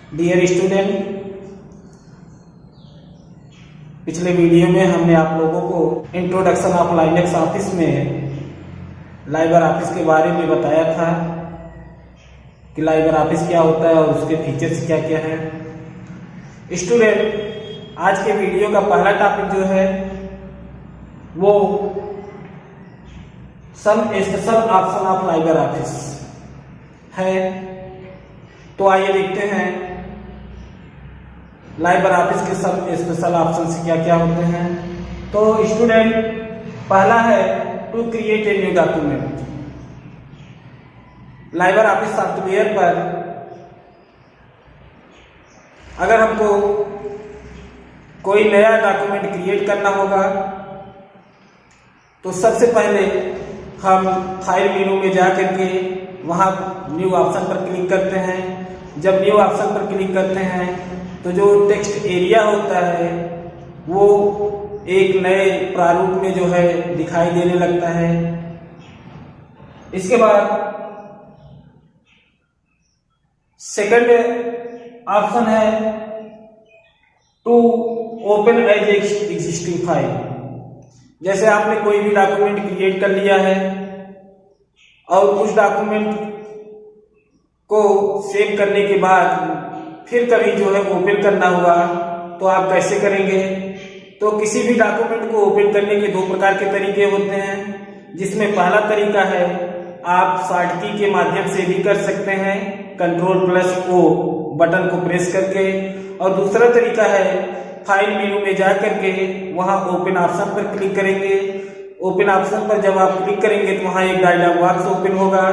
Dear student, पिछले video में हमने आप लोगों को इंट्रोडक्शन ऑफ लाइनक्स ऑफिस में लाइबर ऑफिस के बारे में बताया था कि लाइबर ऑफिस क्या होता है और उसके फीचर्स क्या क्या हैं। स्टूडेंट, आज के वीडियो का पहला टॉपिक जो है वो some special option of Libre Office है। तो आइए देखते हैं लाइबर ऑफिस के सब स्पेशल ऑप्शन क्या क्या होते हैं। तो स्टूडेंट, पहला है to create a new document. Libre Office software पर अगर हमको कोई नया डॉक्यूमेंट क्रिएट करना होगा तो सबसे पहले हम फाइल मेनू में जा करके वहाँ न्यू ऑप्शन पर क्लिक करते हैं। जब न्यू ऑप्शन पर क्लिक करते हैं तो जो टेक्स्ट एरिया होता है वो एक नए प्रारूप में जो है दिखाई देने लगता है। इसके बाद सेकंड ऑप्शन है to open as existing file. जैसे आपने कोई भी डॉक्यूमेंट क्रिएट कर लिया है और उस डॉक्यूमेंट को सेव करने के बाद फिर कभी जो है ओपन करना हुआ तो आप कैसे करेंगे। तो किसी भी डॉक्यूमेंट को ओपन करने के दो प्रकार के तरीके होते हैं, जिसमें पहला तरीका है आप शॉर्ट की के माध्यम से भी कर सकते हैं, Ctrl+O बटन को प्रेस करके, और दूसरा तरीका है फाइल मेनू में जा करके वहां ओपन ऑप्शन पर क्लिक करेंगे। ओपन ऑप्शन पर जब आप क्लिक करेंगे तो वहां एक डायलॉग बॉक्स ओपन होगा।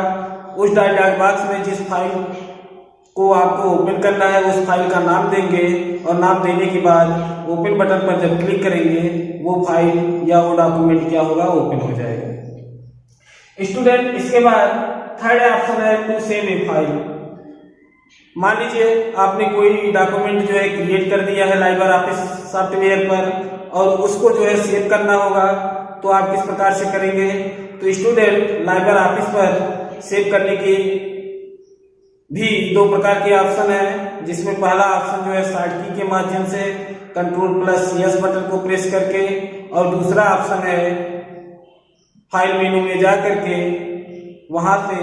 उस डायलॉग बॉक्स में जिस फाइल को आपको ओपन करना है उस फाइल का नाम देंगे और नाम देने के बाद ओपन बटन पर जब क्लिक करेंगे वो फाइल या वो डॉक्यूमेंट क्या होगा, ओपन हो जाएगा। स्टूडेंट, इसके बाद थर्ड ऑप्शन है टू सेव ए फाइल। मान लीजिए आपने कोई डॉक्यूमेंट जो है क्रिएट कर दिया है लाइबर ऑफिस सॉफ्टवेयर पर और उसको जो है सेव करना होगा, तो आप किस प्रकार से करेंगे। तो स्टूडेंट, लाइबर ऑफिस पर सेव करने की भी दो प्रकार के ऑप्शन है, जिसमें पहला ऑप्शन जो है शॉर्ट की के माध्यम से Ctrl+S बटन को प्रेस करके, और दूसरा ऑप्शन है फाइल मेनू में जा करके वहां से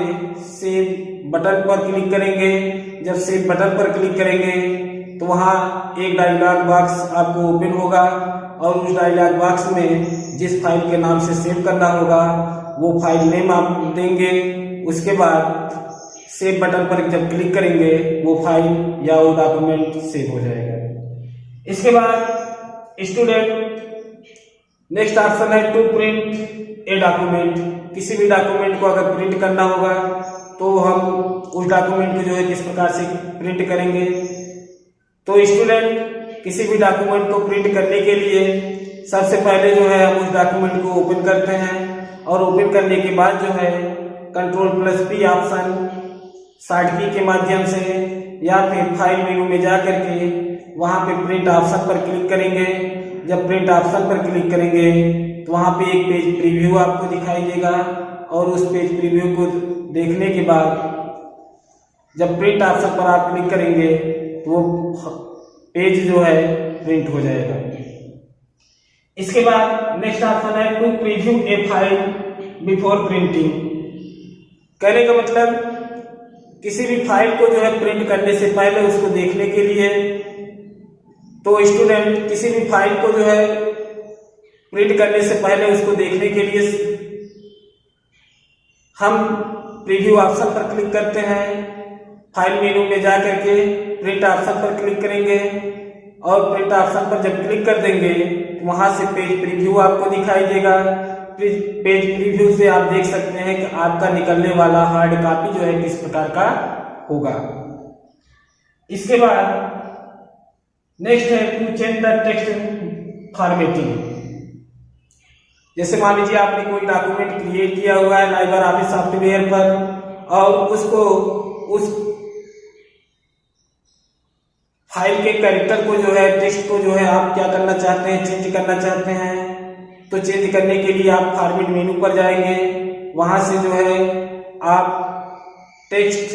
सेव बटन पर क्लिक करेंगे। जब सेव बटन पर क्लिक करेंगे तो वहां एक डायलॉग बॉक्स आपको ओपन होगा और उस डायलॉग बॉक्स में जिस फाइल के नाम से सेव करना होगा वो फाइल नेम आप देंगे। उसके बाद सेव बटन पर जब क्लिक करेंगे वो फाइल या वो डॉक्यूमेंट सेव हो जाएगा। इसके बाद स्टूडेंट, नेक्स्ट ऑप्शन है टू प्रिंट ए डॉक्यूमेंट। किसी भी डॉक्यूमेंट को अगर प्रिंट करना होगा तो हम उस डॉक्यूमेंट को जो है किस प्रकार से प्रिंट करेंगे। तो स्टूडेंट, किसी भी डॉक्यूमेंट को प्रिंट करने के लिए सबसे पहले जो है हम उस डॉक्यूमेंट को ओपन करते हैं और ओपन करने के बाद जो है Ctrl+P ऑप्शन शॉर्ट की के माध्यम से या फिर फाइल मेनू में जा करके वहां पे प्रिंट ऑप्शन पर क्लिक करेंगे। जब प्रिंट ऑप्शन पर क्लिक करेंगे तो वहां पे एक पेज प्रीव्यू आपको दिखाई देगा और उस पेज प्रीव्यू को देखने के बाद जब प्रिंट ऑप्शन पर आप क्लिक करेंगे तो वो पेज जो है प्रिंट हो जाएगा। इसके बाद नेक्स्ट ऑप्शन है to preview a file before printing. कहने का मतलब किसी भी फाइल को जो है प्रिंट करने से पहले उसको देखने के लिए। तो स्टूडेंट, किसी भी फाइल को जो है प्रिंट करने से पहले उसको देखने के लिए हम प्रीव्यू ऑप्शन पर क्लिक करते हैं। फाइल मेनू में जा करके प्रिंट ऑप्शन पर क्लिक करेंगे और प्रिंट ऑप्शन पर जब क्लिक कर देंगे तो वहां से पेज प्रीव्यू आपको दिखाई देगा। पेज प्रीव्यू से आप देख सकते हैं कि आपका निकलने वाला हार्ड कॉपी जो है किस प्रकार का होगा। इसके बाद नेक्स्ट है to change the text formatting. जैसे मान लीजिए आपने कोई डॉक्यूमेंट क्रिएट किया हुआ है लाइबर ऑफिस सॉफ्टवेयर पर और उसको उस फाइल के कैरेक्टर को जो है, टेक्स्ट को जो है आप क्या करना चाहते हैं, चेंज करना चाहते हैं। तो चेंज करने के लिए आप फॉर्मेट मेनू पर जाएंगे, वहां से जो है आप टेक्स्ट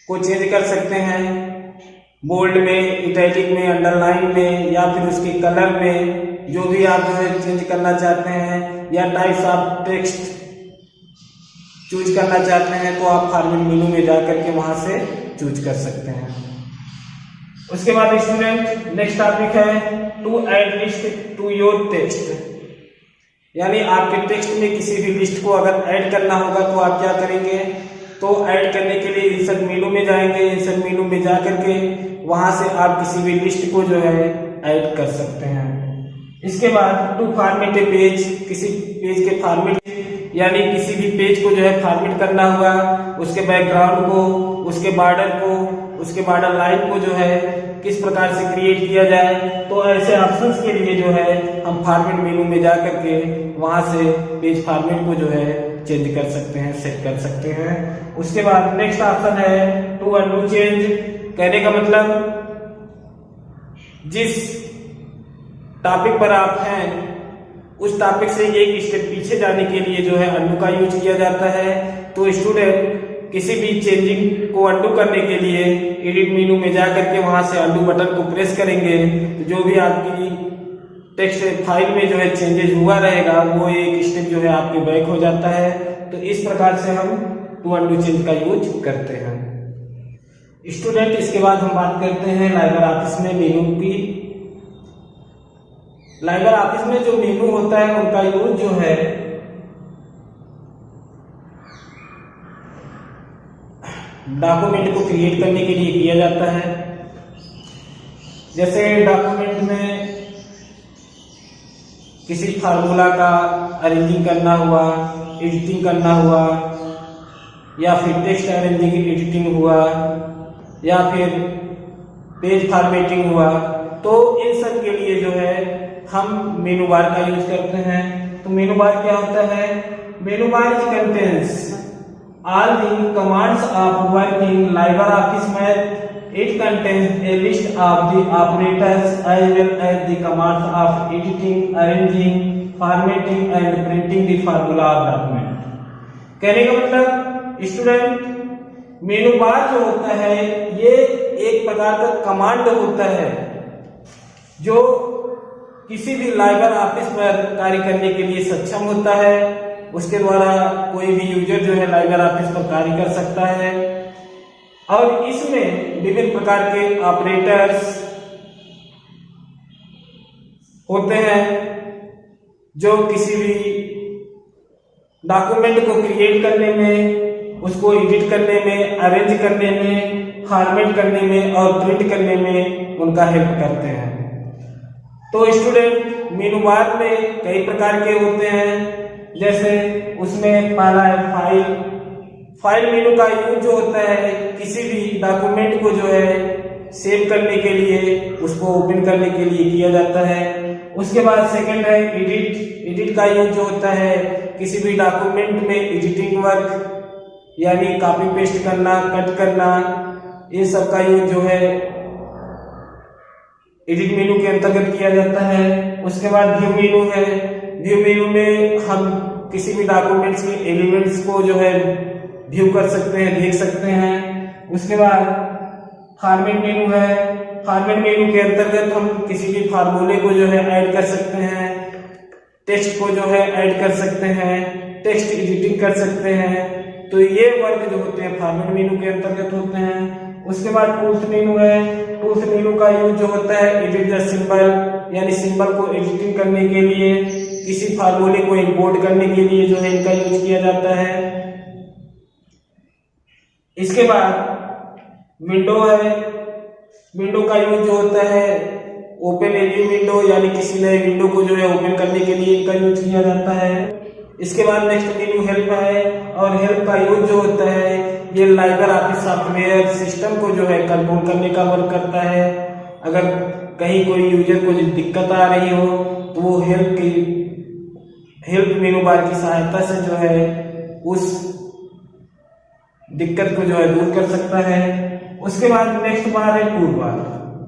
को चेंज कर सकते हैं। बोल्ड में, इटैलिक में, अंडरलाइन में, या फिर उसके कलर में, जो भी आप जो है चेंज करना चाहते हैं, या टाइप्स ऑफ टेक्स्ट चूज करना चाहते हैं, तो आप फॉर्मेट मेनू में जा करके वहां से चूज कर सकते हैं। उसके बाद स्टूडेंट नेक्स्ट टॉपिक है to add list to your text, यानी आपके टेक्स्ट में किसी भी लिस्ट को अगर ऐड करना होगा तो आप क्या करेंगे, तो ऐड करने के लिए इंसर्ट मेनू में जाएंगे। इंसर्ट मेनू में जा करके वहां से आप किसी भी लिस्ट को जो है ऐड कर सकते हैं। इसके बाद टू फॉर्मेट ए पेज, किसी पेज के फॉर्मेट यानी किसी भी पेज को जो है फॉर्मेट करना हुआ, उसके बैकग्राउंड को, उसके बॉर्डर को, उसके बॉर्डर लाइन को जो है किस प्रकार से क्रिएट किया जाए, तो ऐसे ऑप्शंस के लिए जो है हम फॉर्मेट मेनू में जा करके वहां से पेज फॉर्मेट को जो है चेंज कर सकते हैं, सेट कर सकते हैं। उसके बाद नेक्स्ट ऑप्शन है टू अनडू चेंज, कहने का मतलब जिस टॉपिक पर आप हैं उस टॉपिक से एक स्टेप पीछे जाने के लिए जो है अनडू का यूज किया जाता है। तो स्टूडेंट किसी भी चेंजिंग को अनडू करने के लिए एडिट मेनू में जा करके वहां से अनडू बटन को प्रेस करेंगे, तो जो भी आपकी टेक्स्ट फाइल में जो है चेंजेस हुआ रहेगा वो एक स्टेप जो है आपके बैक हो जाता है। तो इस प्रकार से हम टू अनडू चेंज का यूज करते हैं। स्टूडेंट इसके बाद हम बात करते हैं लाइबर ऑफिस में मेनू की। लाइबर ऑफिस में जो मेनू होता है उनका यूज जो है डॉक्यूमेंट को क्रिएट करने के लिए किया जाता है। जैसे डॉक्यूमेंट में किसी फार्मूला का अरेंजिंग करना हुआ, एडिटिंग करना हुआ, या फिर टेक्स्ट अरेंजिंग एडिटिंग हुआ, या फिर पेज फॉर्मेटिंग हुआ, तो इन सब के लिए जो है हम मेनू बार का यूज करते हैं। तो मेनू बार क्या होता है? मेनू बार contains all the commands of working LibreOffice Math. It contains a list of the operators as well as the commands of editing, arranging, formatting and printing the formula of document. कहने का मतलब student मेनू बार जो होता है ये एक प्रकार का कमांड होता है जो किसी भी LibreOffice पर कार्य करने के लिए सक्षम होता है। उसके द्वारा कोई भी यूजर जो है LibreOffice पर कार्य कर सकता है, और इसमें विभिन्न प्रकार के ऑपरेटर्स होते हैं जो किसी भी डॉक्यूमेंट को क्रिएट करने में, उसको एडिट करने में, अरेंज करने में, फॉर्मेट करने में और प्रिंट करने में उनका हेल्प करते हैं। तो स्टूडेंट मेनू बार में कई प्रकार के होते हैं, जैसे उसमें पहला है फाइल मेनू का यूज जो होता है किसी भी डॉक्यूमेंट को जो है सेव करने के लिए, उसको ओपन करने के लिए किया जाता है। उसके बाद सेकंड है एडिट का यूज जो होता है किसी भी डॉक्यूमेंट में एडिटिंग वर्क यानी कॉपी पेस्ट करना, कट करना, ये सब का यूज जो है एडिट मेनू के अंतर्गत किया जाता है। उसके बाद व्यू मेनू है। व्यू मेनू में हम किसी भी डॉक्यूमेंट्स के एलिमेंट्स को जो है व्यू कर सकते हैं, देख सकते हैं। उसके बाद फॉर्मेट मेनू है। फॉर्मेट मेनू के अंतर्गत हम किसी भी फार्मूले को जो है ऐड कर सकते हैं, टेक्स्ट को जो है ऐड कर सकते हैं, टेक्स्ट एडिटिंग कर सकते हैं। तो ये वर्क जो होते हैं फॉर्मेट मेनू के अंतर्गत होते हैं। उसके बाद टूल्स मेनू है। टूल्स मेनू का यूज जो होता है एडिट द सिंबल, यानी सिंबल को एडिटिंग करने के लिए, किसी फार्मूले को इंपोर्ट करने के लिए जो है इनका यूज किया जाता है। इसके बाद विंडो है। विंडो का यूज जो होता है ओपन ए न्यू विंडो, यानी किसी नए विंडो को जो है ओपन करने के लिए इनका यूज किया जाता है। इसके बाद नेक्स्ट मेनू हेल्प है, और हेल्प का यूज जो होता है ये LibreOffice सॉफ्टवेयर सिस्टम को जो है कंट्रोल करने का वर्क करता है। अगर कहीं कोई यूजर को दिक्कत आ रही हो तो वो हेल्प मेनू बार की सहायता से जो है उस दिक्कत को जो है दूर कर सकता है। उसके बाद नेक्स्ट बार है टूल बार।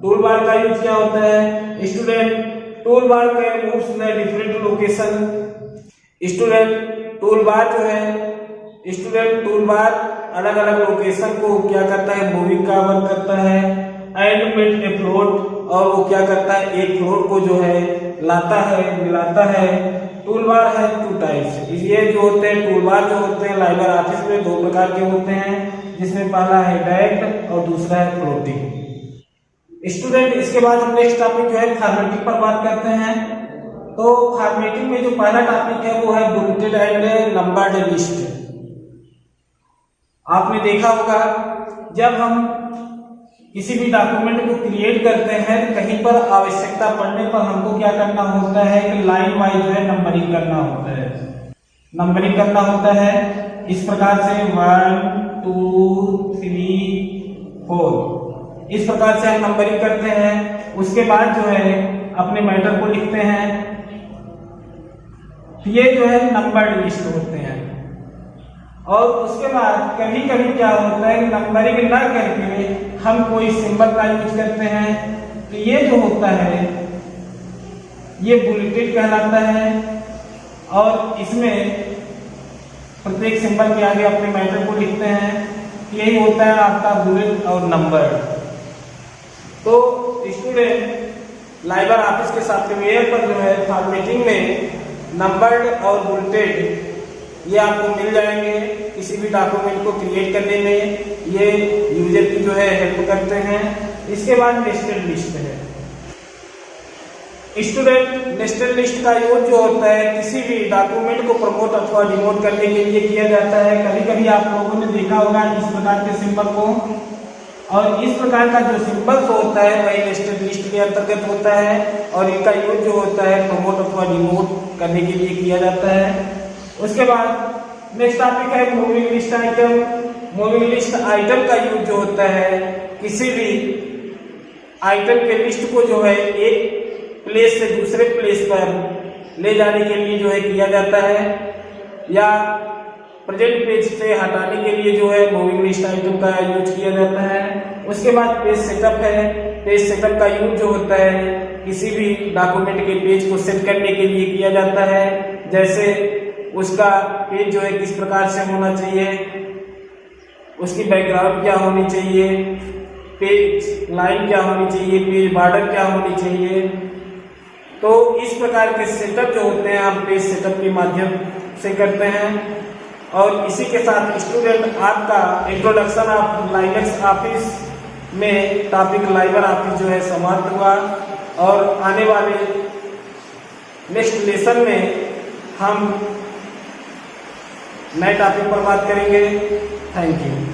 टूल बार का यूज क्या होता है? Student tool bar can move in different location. Student tool bar जो है, टूल बार अलग अलग लोकेशन को क्या करता है, मूविंग का वर्क करता है। एंड मेट ए फ्लोट, और वो क्या करता है, एक फ्लोट को जो है लाता है, मिलाता है। टूलबार है टू टाइप्स, ये जो होते हैं टूलबार जो होते हैं लाइबर ऑफिस में दो प्रकार के होते हैं, जिसमें पहला है डायरेक्ट और दूसरा है फ्लोटिंग। स्टूडेंट, इसके बाद हम नेक्स्ट टॉपिक जो है फॉर्मेटिंग पर बात करते हैं। तो फॉर्मेटिंग में जो पहला टॉपिक है वो है बुलेटेड एंड नंबर्ड लिस्ट। आपने देखा होगा जब हम किसी भी डॉक्यूमेंट को क्रिएट करते हैं, कहीं पर आवश्यकता पड़ने पर हमको क्या करना होता है कि लाइन वाइज जो है नंबरिंग करना होता है। नंबरिंग करना होता है इस प्रकार से 1 2 3 4, इस प्रकार से हम नंबरिंग करते हैं। उसके बाद जो है अपने मैटर को लिखते हैं। ये जो है नंबर्ड लिस्ट होते हैं। और उसके बाद कभी कभी क्या होता है नंबरिंग ना करके हम कोई सिंबल का यूज करते हैं, तो ये जो होता है ये बुलेटेड कहलाता है। और इसमें प्रत्येक सिंबल के आगे अपने मैटर को लिखते हैं। यही होता है आपका बुलेट और नंबर। तो स्टूडेंट, लाइबर ऑफिस के सॉफ्टवेयर पर जो है फॉर्मेटिंग में नंबर्ड और बुलेटेड ये आपको मिल जाएंगे। किसी भी डॉक्यूमेंट को क्रिएट करने में ये यूजर की जो है हेल्प करते हैं। इसके बाद नेस्टेड लिस्ट है। स्टूडेंट, नेस्टेड लिस्ट का यूज जो होता है किसी भी डॉक्यूमेंट को प्रमोट अथवा डिमोट करने के लिए किया जाता है। कभी कभी आप लोगों ने देखा होगा इस प्रकार के सिंबल को, और इस प्रकार का जो सिंबल होता है वही नेस्टेड लिस्ट के अंतर्गत होता है। और इनका यूज जो होता है प्रमोट अथवा डिमोट करने के लिए किया जाता है। उसके बाद नेक्स्ट टॉपिक है moving list item. Moving list item का यूज जो होता है किसी भी आइटम के लिस्ट को जो है एक प्लेस से दूसरे प्लेस पर ले जाने के लिए जो है किया जाता है, या प्रेजेंट पेज से हटाने के लिए जो है मूविंग लिस्ट आइटम का यूज किया जाता है। उसके बाद पेज सेटअप है। पेज सेटअप का यूज जो होता है किसी भी डॉक्यूमेंट के पेज को सेट करने के लिए किया जाता है। जैसे उसका पेज जो है किस प्रकार से होना चाहिए, उसकी बैकग्राउंड क्या होनी चाहिए, पेज लाइन क्या होनी चाहिए, पेज बॉर्डर क्या होनी चाहिए। तो इस प्रकार के सेटअप जो होते हैं आप पेज सेटअप के माध्यम से करते हैं। और इसी के साथ स्टूडेंट आपका इंट्रोडक्शन ऑफ लाइनक्स ऑफिस में टॉपिक लाइबर ऑफिस जो है समाप्त हुआ। और आने वाले नेक्स्ट लेसन में हम नए टॉपिक पर बात करेंगे। Thank you.